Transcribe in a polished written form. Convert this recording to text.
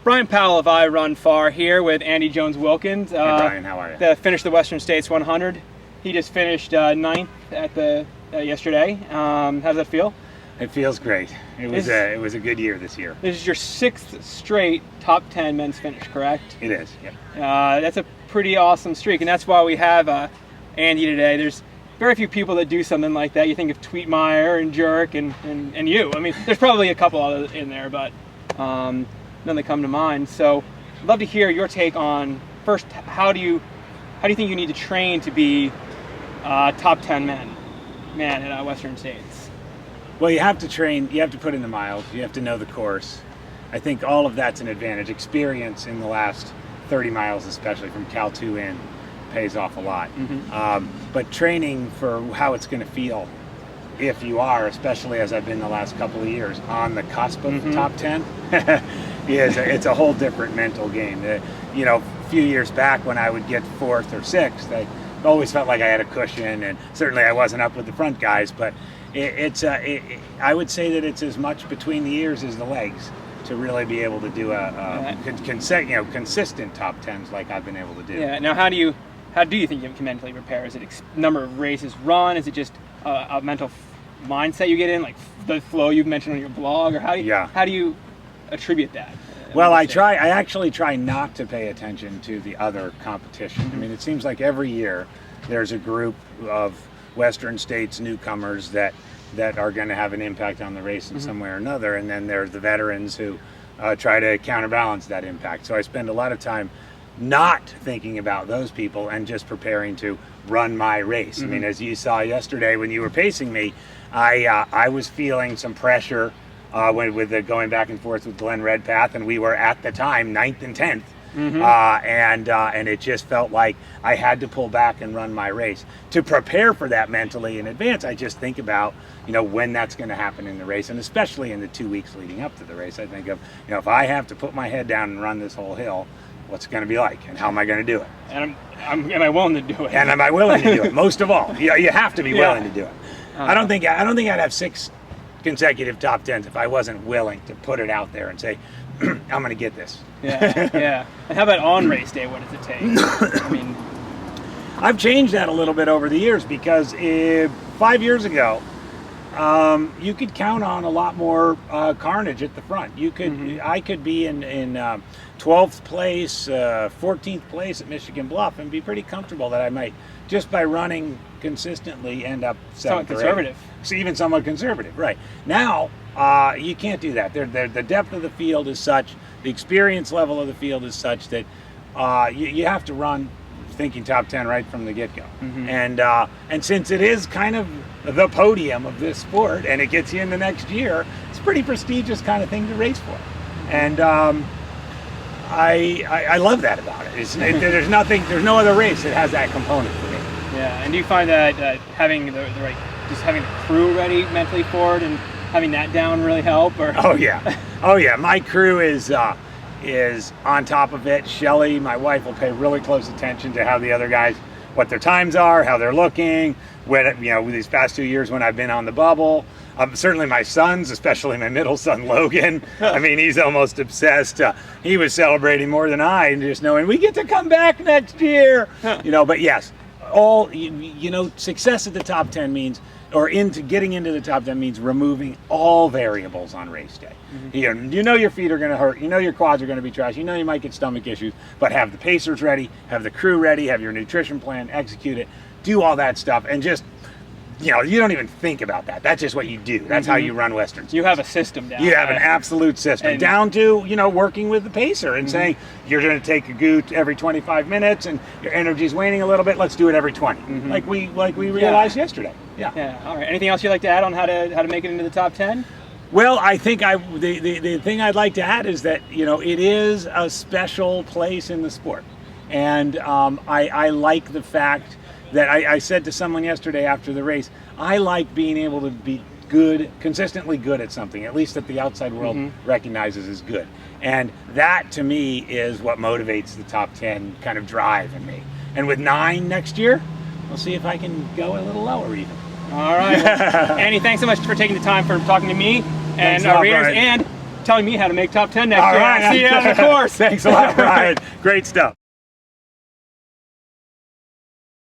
Brian Powell of iRunFar here with Andy Jones-Wilkins. Hey Brian, how are you? Finished the Western States 100. He just finished 9th at the yesterday. How does that feel? It feels great. It was a good year this year. This is your 6th straight top 10 men's finish, correct? It is, yeah. That's a pretty awesome streak, and that's why we have Andy today. There's very few people that do something like that. You think of Tweetmeyer and Jerk and you. I mean, there's probably a couple others in there, but none that come to mind. So I'd love to hear your take on, first, how do you think you need to train to be top 10 man at Western States? Well, you have to train, you have to put in the miles, you have to know the course. I think all of that's an advantage. Experience in the last 30 miles, especially from Cal 2 in, pays off a lot. But training for how it's going to feel if you are, especially as I've been the last couple of years, on the cusp of the top 10, it's a whole different mental game. You know, a few years back when I would get 4th or 6th, I always felt like I had a cushion, and certainly I wasn't up with the front guys, but I would say that it's as much between the ears as the legs to really be able to do consistent top 10s like I've been able to do. Yeah. Now, how do you think you can mentally prepare? Is it number of races run? Is it just a mental mindset you get in, like the flow you've mentioned on your blog, or how do you attribute that? Well, I actually try not to pay attention to the other competition. I mean, it seems like every year there's a group of Western States newcomers that are going to have an impact on the race in some way or another, and then there's the veterans who try to counterbalance that impact. So I spend a lot of time not thinking about those people and just preparing to run my race. I mean, as you saw yesterday when you were pacing me, I was feeling some pressure with the going back and forth with Glenn Redpath, and we were at the time 9th and 10th. And it just felt like I had to pull back and run my race. To prepare for that mentally in advance, I just think about, when that's going to happen in the race, and especially in the 2 weeks leading up to the race. I think of, if I have to put my head down and run this whole hill, what's it going to be like, and how am I going to do it? And am I willing to do it? And am I willing to do it? Most of all, you have to be willing to do it. I don't think I'd have 6 consecutive top 10s if I wasn't willing to put it out there and say, I'm going to get this. Yeah. And how about on race day? What does it take? I mean, I've changed that a little bit over the years, because 5 years ago, you could count on a lot more carnage at the front. You could, I could be in 12th place, 14th place at Michigan Bluff, and be pretty comfortable that I might, just by running consistently, end up 7th conservative. So even somewhat conservative, right? Now, you can't do that. The depth of the field is such, the experience level of the field is such that you have to run thinking top 10 right from the get-go. And since it is kind of the podium of this sport, and it gets you in the next year, it's a pretty prestigious kind of thing to race for. And I love that about it. There's no other race that has that component for me. Yeah, and do you find that having just having the crew ready mentally for it and having that down really help? Or Oh yeah, my crew is on top of it. Shelly, my wife, will pay really close attention to how the other guys, what their times are, how they're looking. With these past 2 years when I've been on the bubble, certainly my sons, especially my middle son Logan. I mean, he's almost obsessed. He was celebrating more than I, and just knowing we get to come back next year. But yes, all success at the top 10 means, or getting into the top 10 means removing all variables on race day. Your feet are going to hurt, your quads are going to be trash, you might get stomach issues, but have the pacers ready, have the crew ready, have your nutrition plan, execute it, do all that stuff, and just, you don't even think about that. That's just what you do. That's how you run Westerns. You have a system down. You have an absolute system, down to, working with the pacer and saying, you're going to take a goot every 25 minutes and your energy's waning a little bit, let's do it every 20. Like we realized yesterday. Yeah. All right. Anything else you'd like to add on how to make it into the top 10? Well, I think the thing I'd like to add is that, it is a special place in the sport. And I like the fact that I said to someone yesterday after the race, I like being able to be consistently good at something, at least that the outside world recognizes as good. And that, to me, is what motivates the top 10 kind of drive in me. And with 9 next year, we'll see if I can go a little lower even. All right. Well, Andy, thanks so much for taking the time for talking to me and our readers. And telling me how to make top 10 next All year. right. See you on the course. Thanks a lot, Brian. Great stuff.